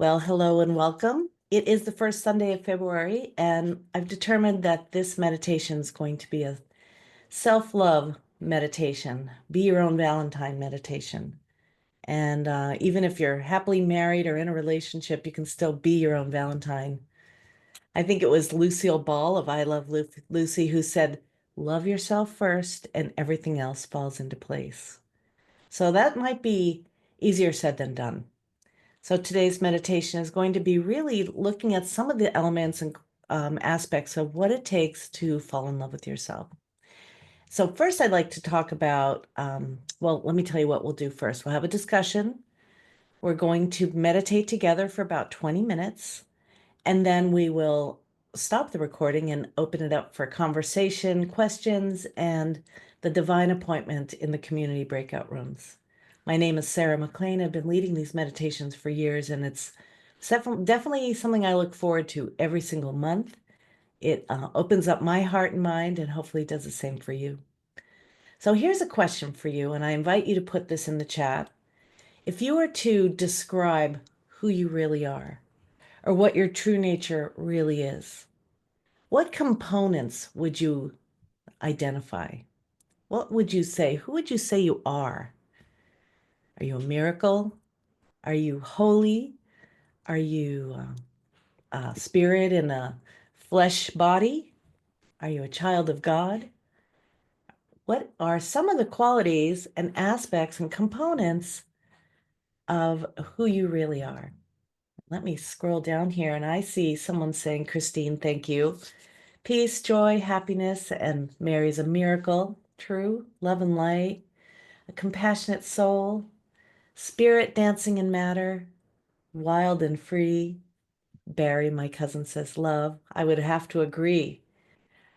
Well, hello and welcome. It is the first Sunday of February, and I've determined that this meditation is going to be a self-love meditation, be your own Valentine meditation. And even if you're happily married or in a relationship, you can still be your own Valentine. I think it was Lucille Ball of I Love Lucy who said, "Love yourself first, and everything else falls into place." So that might be easier said than done. So today's meditation is going to be really looking at some of the elements and aspects of what it takes to fall in love with yourself. So first, I'd like to talk about, well, let me tell you what we'll do first. We'll have a discussion. We're going to meditate together for about 20 minutes, and then we will stop the recording and open it up for conversation, questions, and the divine appointment in the community breakout rooms. My name is Sarah McLean. I've been leading these meditations for years, and it's definitely something I look forward to every single month. It opens up my heart and mind, and hopefully does the same for you. So here's a question for you, and I invite you to put this in the chat. If you were to describe who you really are, or what your true nature really is, what components would you identify? What would you say? Who would you say you are? Are you a miracle? Are you holy? Are you a spirit in a flesh body? Are you a child of God? What are some of the qualities and aspects and components of who you really are? Let me scroll down here and I see someone saying, Christine, thank you. Peace, joy, happiness, and Mary's a miracle. True, love and light, a compassionate soul, spirit dancing in matter, wild and free. Barry, my cousin, says love. I would have to agree.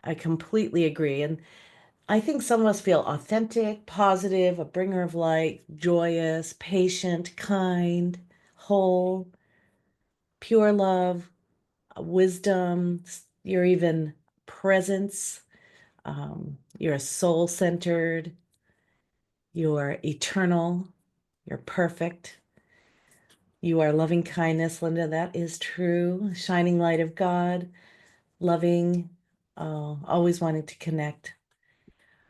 I completely agree. And I think some of us feel authentic, positive, a bringer of light, joyous, patient, kind, whole, pure love, wisdom. You're even presence. You're soul-centered. You're eternal. You're perfect. You are loving kindness, Linda. That is true. Shining light of God, loving, always wanting to connect.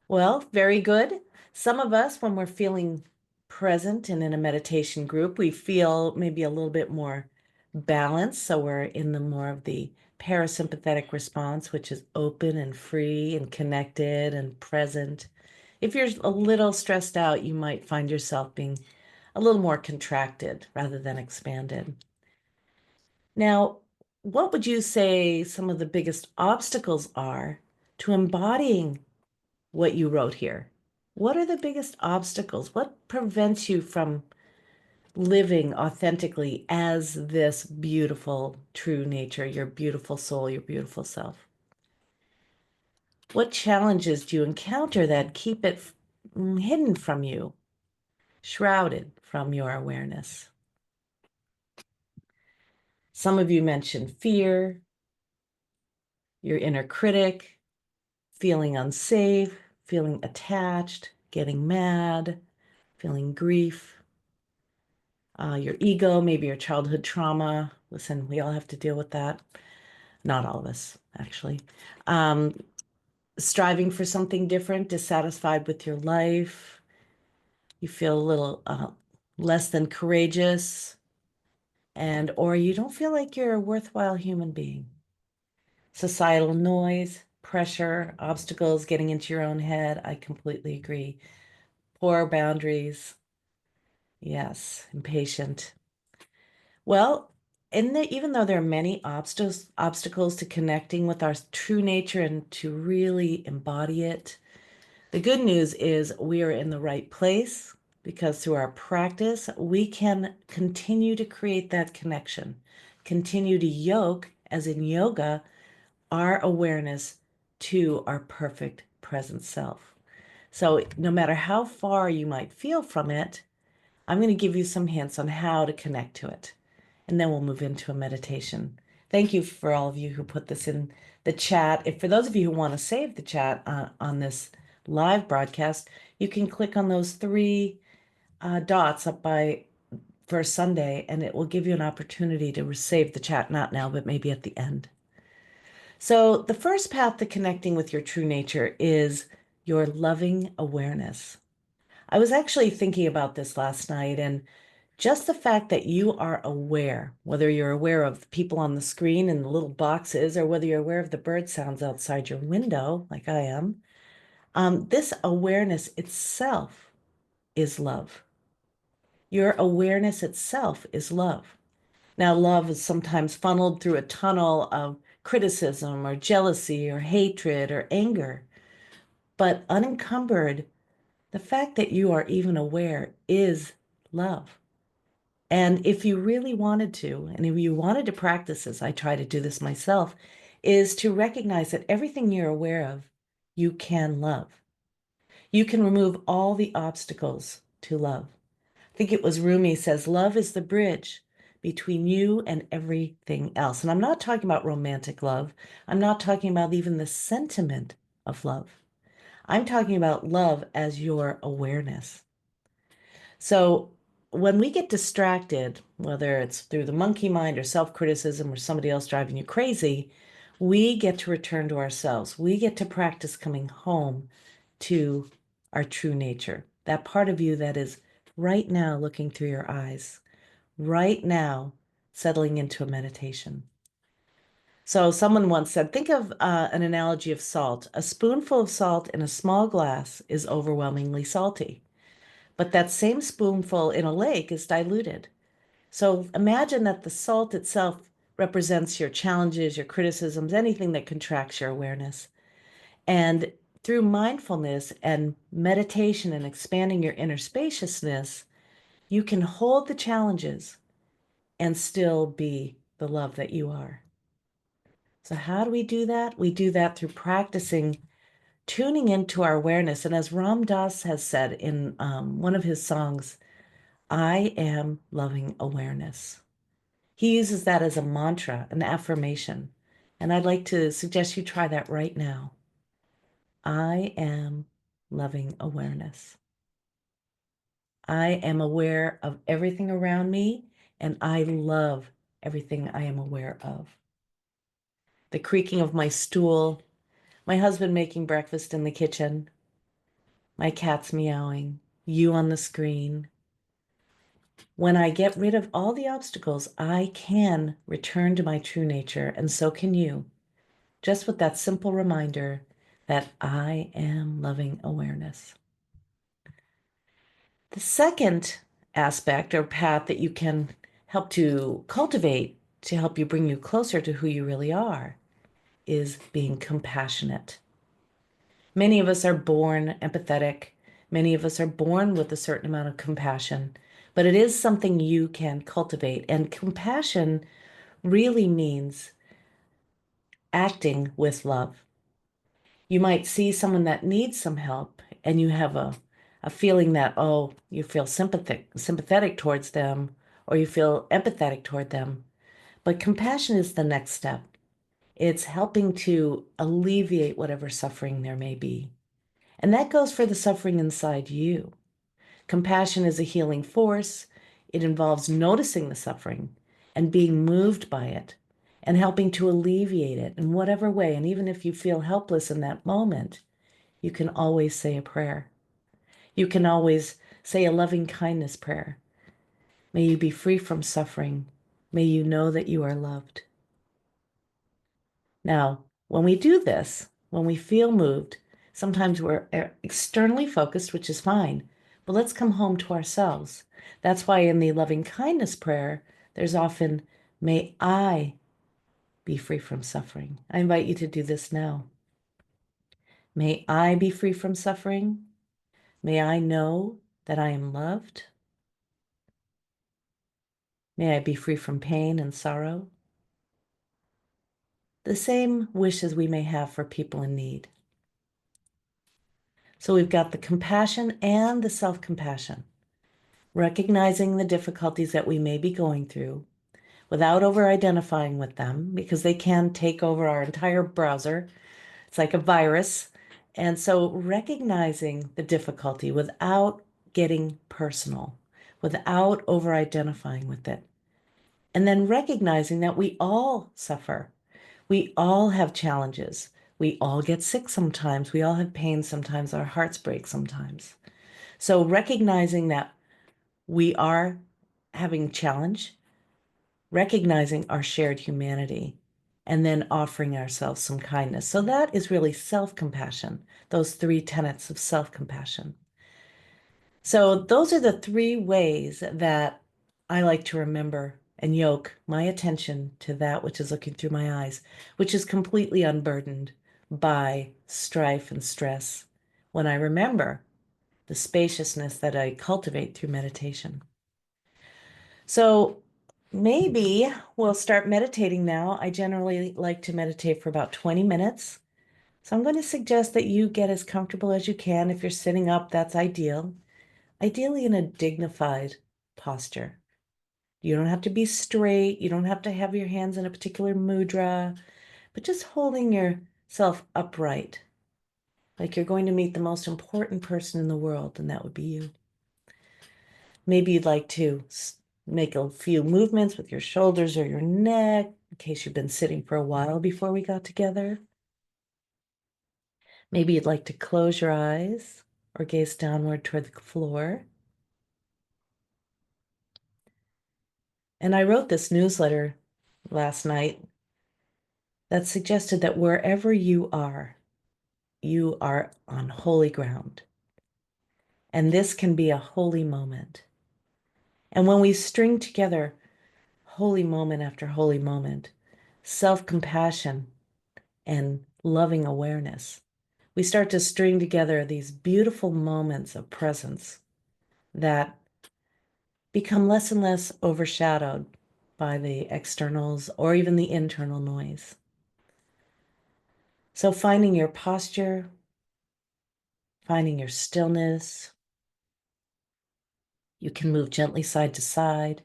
Well, very good. Some of us, when we're feeling present and in a meditation group, we feel maybe a little bit more balanced. So we're in the more of the parasympathetic response, which is open and free and connected and present. If you're a little stressed out, you might find yourself being a little more contracted rather than expanded. Now, what would you say some of the biggest obstacles are to embodying what you wrote here? What are the biggest obstacles? What prevents you from living authentically as this beautiful, true nature, your beautiful soul, your beautiful self? What challenges do you encounter that keep it hidden from you, shrouded from your awareness? Some of you mentioned fear, your inner critic, feeling unsafe, feeling attached, getting mad, feeling grief, your ego, maybe your childhood trauma. Listen, we all have to deal with that. Not all of us, actually. Um, Striving for something different, dissatisfied with your life. You feel a little less than courageous, and or you don't feel like you're a worthwhile human being. Societal noise, pressure, obstacles, getting into your own head. I completely agree. Poor boundaries. Yes, impatient. Well, even though there are many obstacles to connecting with our true nature and to really embody it, the good news is we are in the right place because through our practice, we can continue to create that connection, continue to yoke, as in yoga, our awareness to our perfect present self. So no matter how far you might feel from it, I'm going to give you some hints on how to connect to it. And then we'll move into a meditation. Thank you for all of you who put this in the chat. If for those of you who want to save the chat on this live broadcast, you can click on those three dots up by first Sunday, and it will give you an opportunity to save the chat, not now, but maybe at the end. So the first path to connecting with your true nature is your loving awareness. I was actually thinking about this last night, and just the fact that you are aware, whether you're aware of the people on the screen and the little boxes, or whether you're aware of the bird sounds outside your window, like I am, this awareness itself is love. Your awareness itself is love. Now, love is sometimes funneled through a tunnel of criticism or jealousy or hatred or anger, but unencumbered, the fact that you are even aware is love. And if you really wanted to, and if you wanted to practice this, I try to do this myself, is to recognize that everything you're aware of, you can love. You can remove all the obstacles to love. I think it was Rumi says, love is the bridge between you and everything else. And I'm not talking about romantic love. I'm not talking about even the sentiment of love. I'm talking about love as your awareness. So when we get distracted, whether it's through the monkey mind or self-criticism or somebody else driving you crazy, we get to return to ourselves. We get to practice coming home to our true nature, that part of you that is right now looking through your eyes, right now settling into a meditation. So someone once said, think of an analogy of salt. A spoonful of salt in a small glass is overwhelmingly salty, but that same spoonful in a lake is diluted. So imagine that the salt itself represents your challenges, your criticisms, anything that contracts your awareness. And through mindfulness and meditation and expanding your inner spaciousness, you can hold the challenges and still be the love that you are. So how do we do that? We do that through practicing tuning into our awareness. And as Ram Dass has said in one of his songs, I am loving awareness. He uses that as a mantra, an affirmation. And I'd like to suggest you try that right now. I am loving awareness. I am aware of everything around me, and I love everything I am aware of. The creaking of my stool, my husband making breakfast in the kitchen, my cats meowing, you on the screen. When I get rid of all the obstacles, I can return to my true nature, and so can you, just with that simple reminder that I am loving awareness. The second aspect or path that you can help to cultivate to help you bring you closer to who you really are is being compassionate. Many of us are born empathetic. Many of us are born with a certain amount of compassion, but it is something you can cultivate. And compassion really means acting with love. You might see someone that needs some help and you have a feeling that, oh, you feel sympathetic towards them or you feel empathetic toward them. But compassion is the next step. It's helping to alleviate whatever suffering there may be. And that goes for the suffering inside you. Compassion is a healing force. It involves noticing the suffering and being moved by it and helping to alleviate it in whatever way. And even if you feel helpless in that moment, you can always say a prayer. You can always say a loving kindness prayer. May you be free from suffering. May you know that you are loved. Now, when we do this, when we feel moved, sometimes we're externally focused, which is fine, but let's come home to ourselves. That's why in the loving kindness prayer, there's often, may I be free from suffering. I invite you to do this now. May I be free from suffering. May I know that I am loved. May I be free from pain and sorrow. The same wishes we may have for people in need. So we've got the compassion and the self-compassion, recognizing the difficulties that we may be going through without over-identifying with them because they can take over our entire browser. It's like a virus. And so recognizing the difficulty without getting personal, without over-identifying with it. And then recognizing that we all suffer. We all have challenges. We all get sick sometimes. We all have pain sometimes. Our hearts break sometimes. So recognizing that we are having challenge, recognizing our shared humanity, and then offering ourselves some kindness. So that is really self-compassion, those three tenets of self-compassion. So those are the three ways that I like to remember and yoke my attention to that which is looking through my eyes, which is completely unburdened by strife and stress when I remember the spaciousness that I cultivate through meditation. So maybe we'll start meditating now. I generally like to meditate for about 20 minutes. So I'm going to suggest that you get as comfortable as you can. If you're sitting up, that's ideal. Ideally in a dignified posture. You don't have to be straight. You don't have to have your hands in a particular mudra, but just holding yourself upright, like you're going to meet the most important person in the world, and that would be you. Maybe you'd like to make a few movements with your shoulders or your neck, in case you've been sitting for a while before we got together. Maybe you'd like to close your eyes or gaze downward toward the floor. And I wrote this newsletter last night that suggested that wherever you are on holy ground. And this can be a holy moment. And when we string together holy moment after holy moment, self-compassion and loving awareness, we start to string together these beautiful moments of presence that become less and less overshadowed by the externals or even the internal noise. So finding your posture, finding your stillness, you can move gently side to side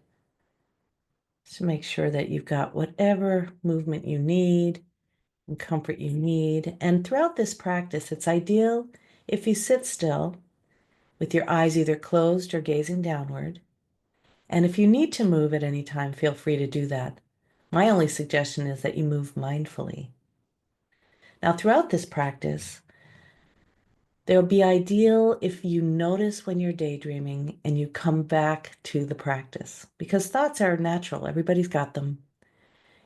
to make sure that you've got whatever movement you need and comfort you need. And throughout this practice, it's ideal if you sit still with your eyes either closed or gazing downward. And if you need to move at any time, feel free to do that. My only suggestion is that you move mindfully. Now, throughout this practice, they'll be ideal if you notice when you're daydreaming and you come back to the practice, because thoughts are natural. Everybody's got them.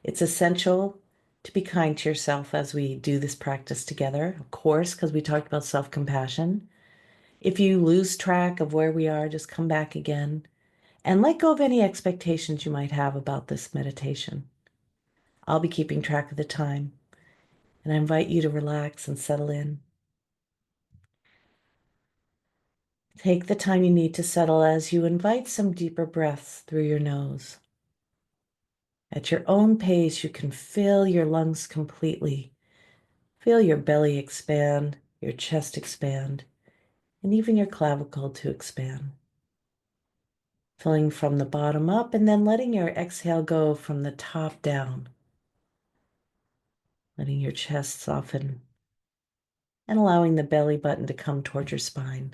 It's essential to be kind to yourself as we do this practice together, of course, because we talked about self-compassion. If you lose track of where we are, just come back again and let go of any expectations you might have about this meditation. I'll be keeping track of the time, and I invite you to relax and settle in. Take the time you need to settle as you invite some deeper breaths through your nose. At your own pace, you can fill your lungs completely. Feel your belly expand, your chest expand, and even your clavicle to expand. Filling from the bottom up and then letting your exhale go from the top down. Letting your chest soften and allowing the belly button to come toward your spine.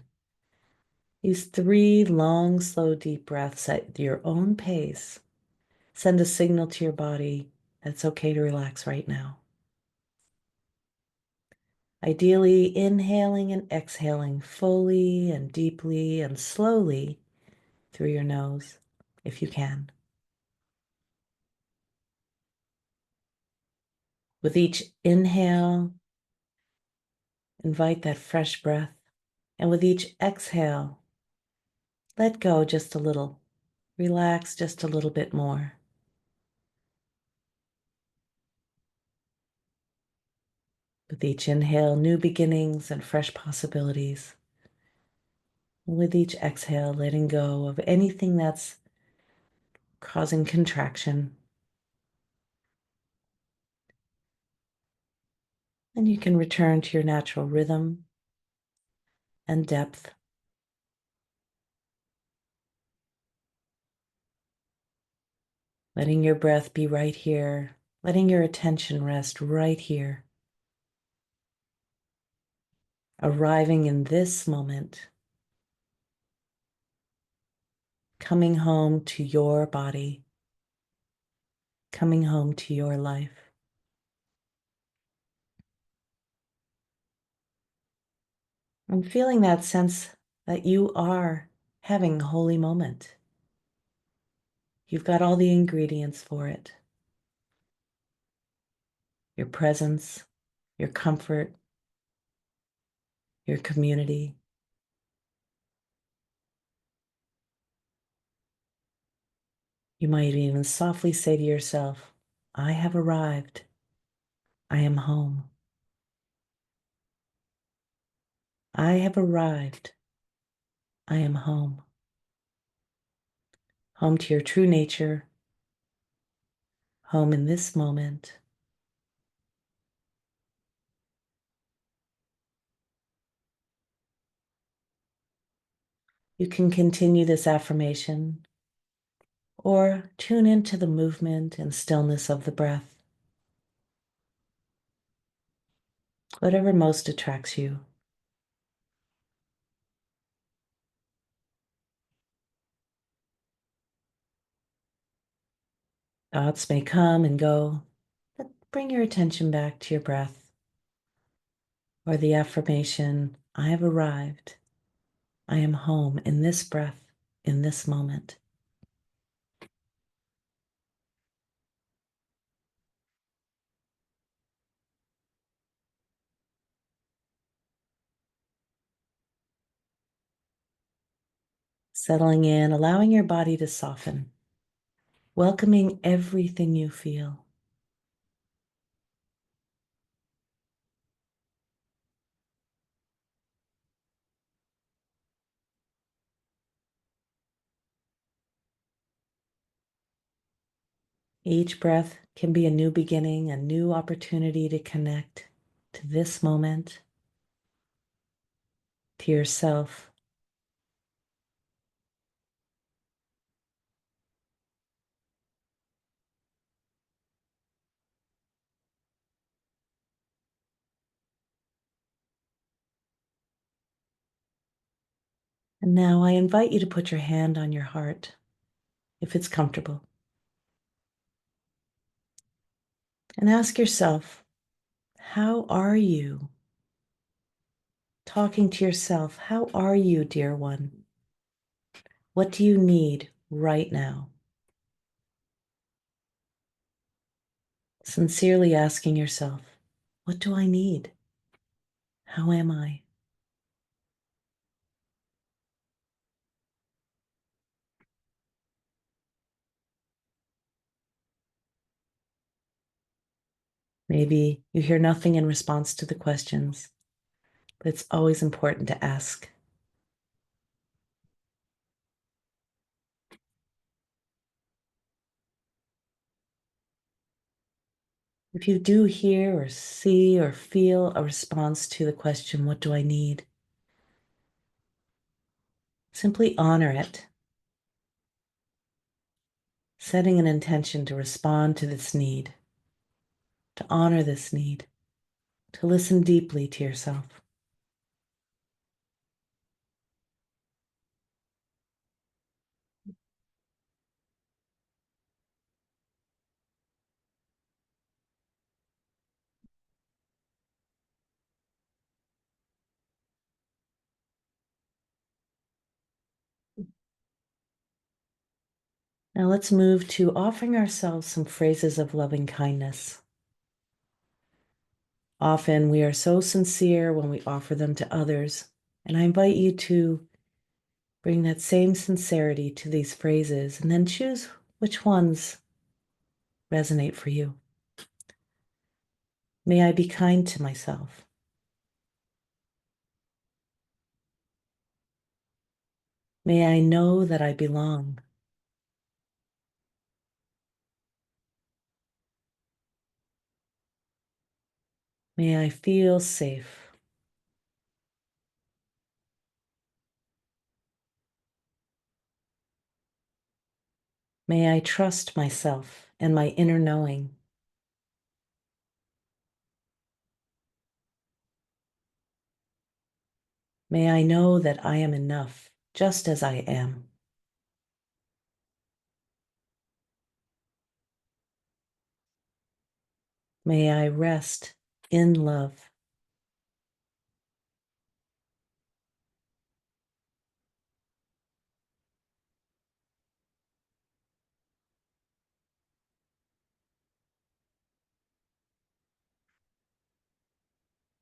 These 3 long, slow, deep breaths at your own pace send a signal to your body that it's okay to relax right now. Ideally, inhaling and exhaling fully and deeply and slowly through your nose, if you can. With each inhale, invite that fresh breath. And with each exhale, let go just a little. Relax just a little bit more. With each inhale, new beginnings and fresh possibilities. With each exhale, letting go of anything that's causing contraction. And you can return to your natural rhythm and depth. Letting your breath be right here. Letting your attention rest right here. Arriving in this moment. coming home to your body, coming home to your life. I'm feeling that sense that you are having a holy moment. You've got all the ingredients for it. Your presence, your comfort, your community. You might even softly say to yourself, I have arrived. I am home. I have arrived. I am home. Home to your true nature, home in this moment. You can continue this affirmation or tune into the movement and stillness of the breath, whatever most attracts you. Thoughts may come and go, but bring your attention back to your breath or the affirmation, I have arrived. I am home in this breath, in this moment. Settling in, allowing your body to soften, welcoming everything you feel. Each breath can be a new beginning, a new opportunity to connect to this moment, to yourself. And now I invite you to put your hand on your heart, if it's comfortable, and ask yourself, how are you? Talking to yourself, how are you, dear one? What do you need right now? Sincerely asking yourself, what do I need? How am I? Maybe you hear nothing in response to the questions, but it's always important to ask. If you do hear or see or feel a response to the question, what do I need? Simply honor it, setting an intention to respond to this need, to honor this need, to listen deeply to yourself. Now let's move to offering ourselves some phrases of loving kindness. Often we are so sincere when we offer them to others, and I invite you to bring that same sincerity to these phrases and then choose which ones resonate for you. May I be kind to myself. May I know that I belong. May I feel safe. May I trust myself and my inner knowing. May I know that I am enough just as I am. May I rest in love.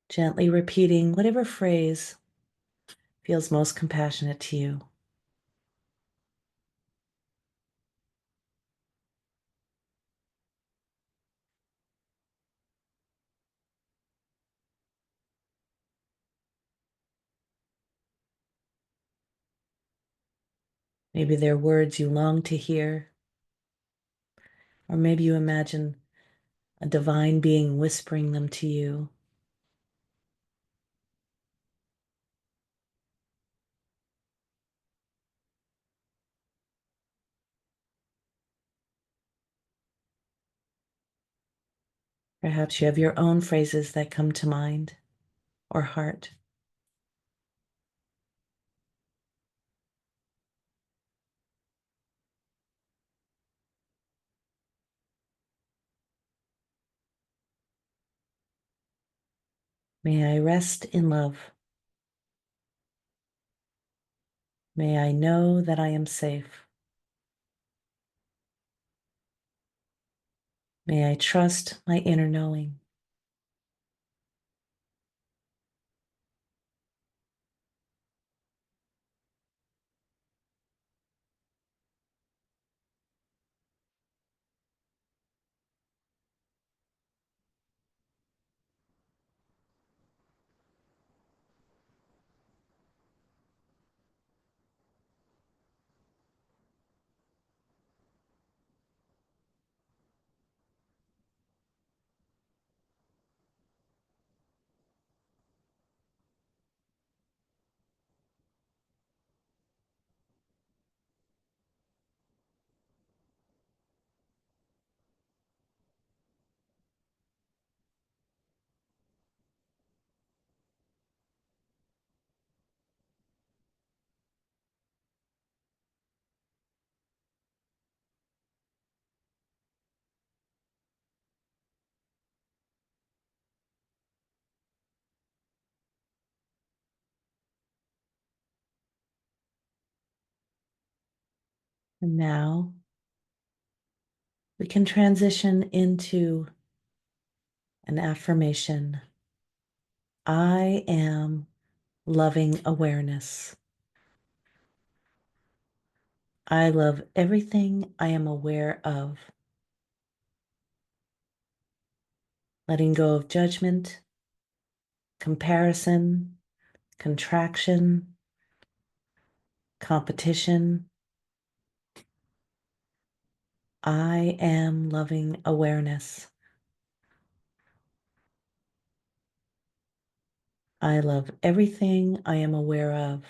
Gently repeating whatever phrase feels most compassionate to you. Maybe they're words you long to hear, or maybe you imagine a divine being whispering them to you. Perhaps you have your own phrases that come to mind or heart. May I rest in love. May I know that I am safe. May I trust my inner knowing. And now we can transition into an affirmation. I am loving awareness. I love everything I am aware of. Letting go of judgment, comparison, contraction, competition. I am loving awareness. I love everything I am aware of.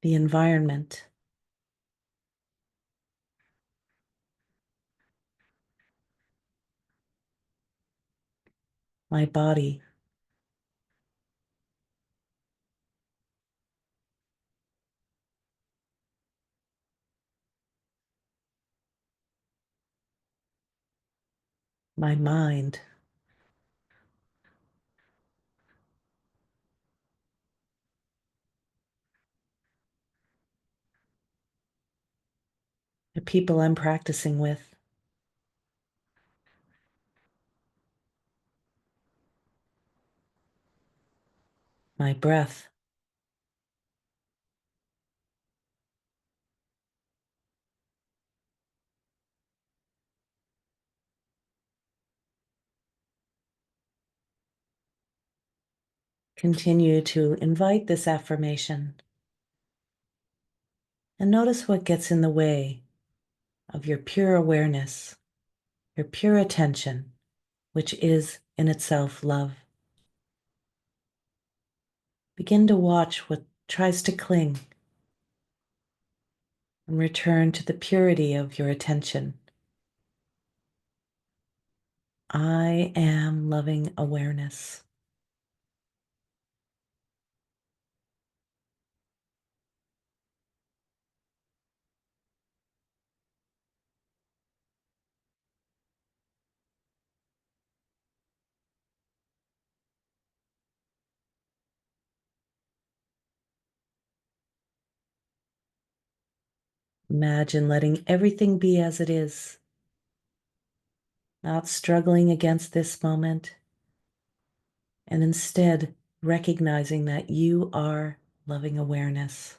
The environment, my body, my mind, the people I'm practicing with, my breath. Continue to invite this affirmation and notice what gets in the way of your pure awareness, your pure attention, which is in itself love. Begin to watch what tries to cling and return to the purity of your attention. I am loving awareness. Imagine letting everything be as it is, not struggling against this moment, and instead recognizing that you are loving awareness.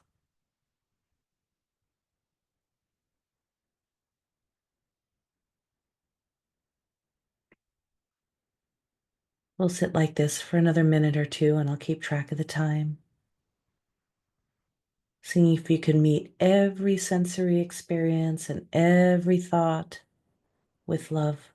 We'll sit like this for another minute or two, and I'll keep track of the time. Seeing if you can meet every sensory experience and every thought with love.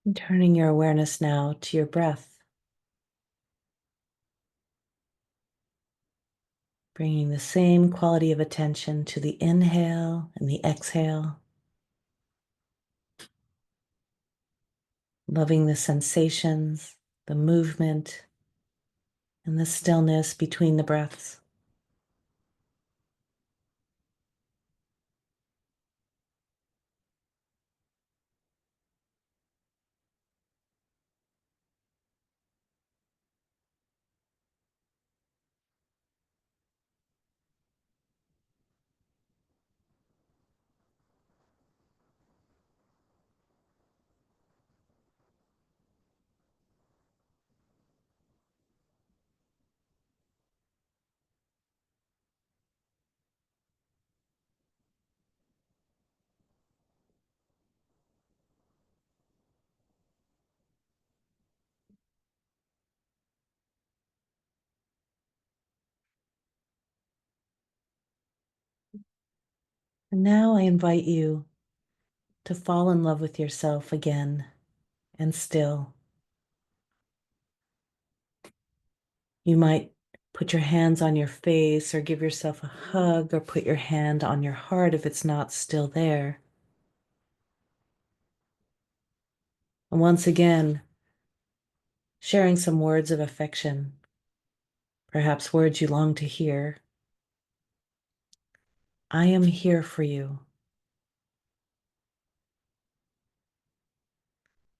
And turning your awareness now to your breath, bringing the same quality of attention to the inhale and the exhale, loving the sensations, the movement, and the stillness between the breaths. And now I invite you to fall in love with yourself again and still. You might put your hands on your face or give yourself a hug or put your hand on your heart if it's not still there. And once again, sharing some words of affection, perhaps words you long to hear. I am here for you.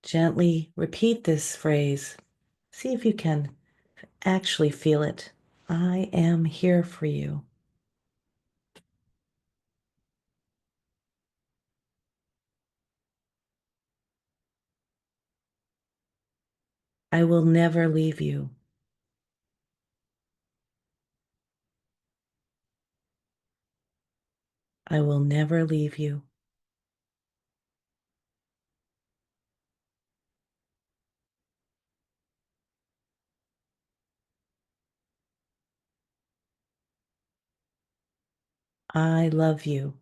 Gently repeat this phrase. See if you can actually feel it. I am here for you. I will never leave you. I will never leave you. I love you.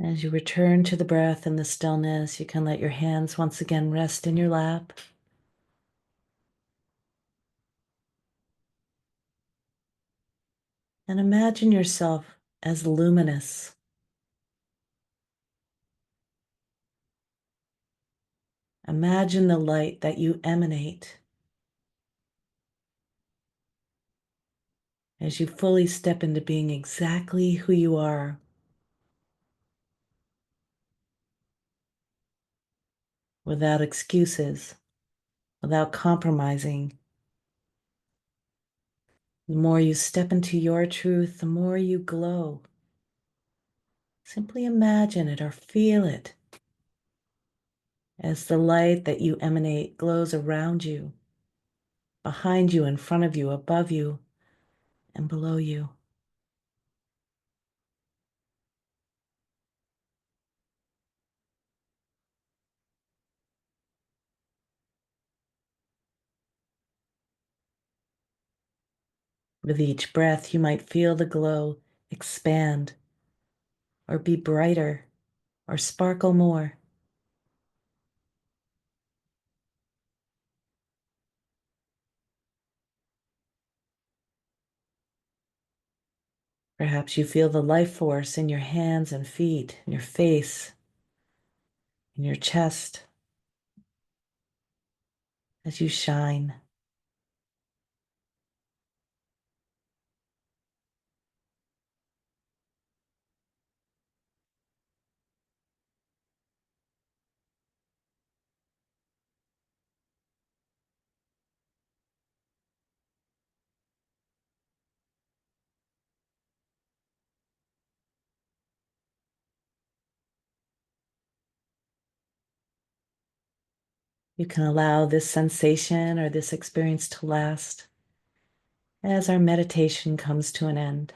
As you return to the breath and the stillness, you can let your hands once again rest in your lap. And imagine yourself as luminous. Imagine the light that you emanate as you fully step into being exactly who you are, without excuses, without compromising. The more you step into your truth, the more you glow. Simply imagine it or feel it as the light that you emanate glows around you, behind you, in front of you, above you, and below you. With each breath, you might feel the glow expand or be brighter or sparkle more. Perhaps you feel the life force in your hands and feet, in your face, in your chest as you shine. You can allow this sensation or this experience to last as our meditation comes to an end.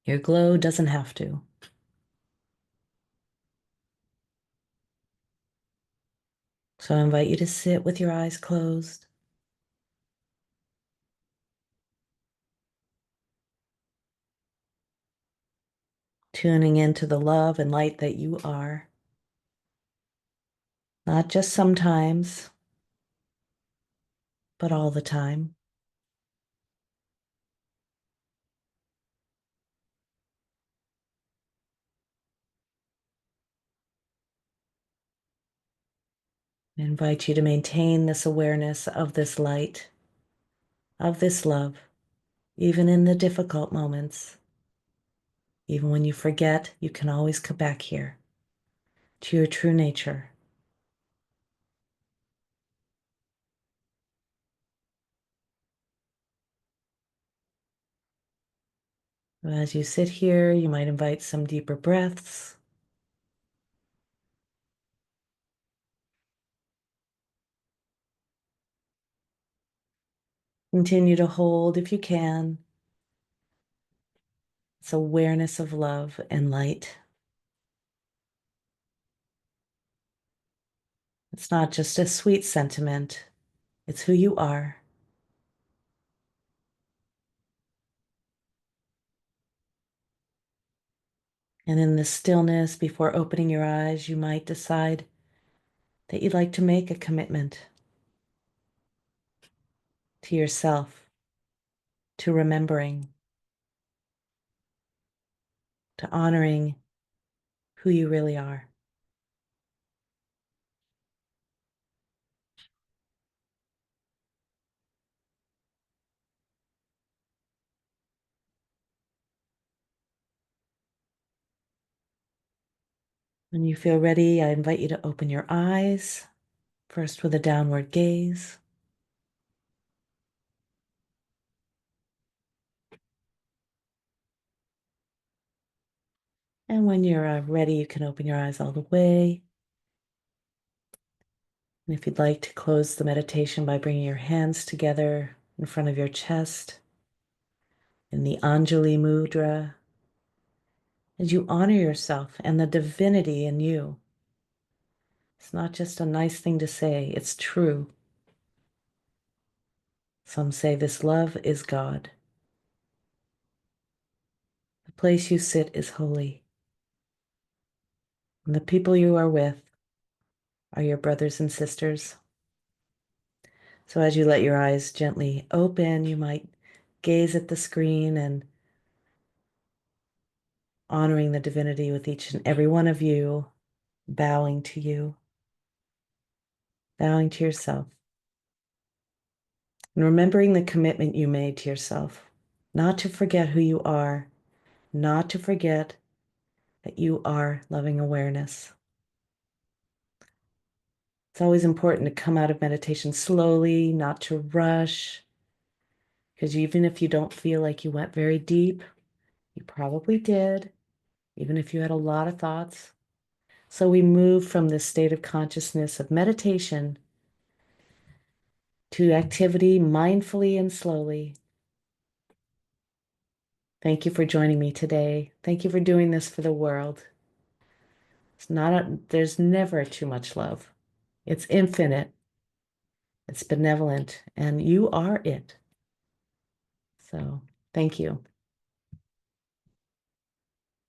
Your glow doesn't have to. So I invite you to sit with your eyes closed, tuning into the love and light that you are, not just sometimes, but all the time. I invite you to maintain this awareness of this light, of this love, even in the difficult moments. Even when you forget, you can always come back here to your true nature. As you sit here, you might invite some deeper breaths. Continue to hold, if you can, this awareness of love and light. It's not just a sweet sentiment, it's who you are. And in the stillness, before opening your eyes, you might decide that you'd like to make a commitment to yourself, to remembering, to honoring who you really are. When you feel ready, I invite you to open your eyes, first with a downward gaze. And when you're ready, you can open your eyes all the way. And if you'd like to close the meditation by bringing your hands together in front of your chest in the Anjali Mudra, as you honor yourself and the divinity in you. It's not just a nice thing to say, it's true. Some say this love is God. The place you sit is holy. And the people you are with are your brothers and sisters. So as you let your eyes gently open, you might gaze at the screen and honoring the divinity with each and every one of you, bowing to you, bowing to yourself, and remembering the commitment you made to yourself, not to forget who you are, not to forget that you are loving awareness. It's always important to come out of meditation slowly, not to rush, because even if you don't feel like you went very deep, you probably did, even if you had a lot of thoughts. So we move from this state of consciousness of meditation to activity mindfully and slowly. Thank you for joining me today. Thank you for doing this for the world. There's never too much love. It's infinite, it's benevolent, and you are it. So thank you.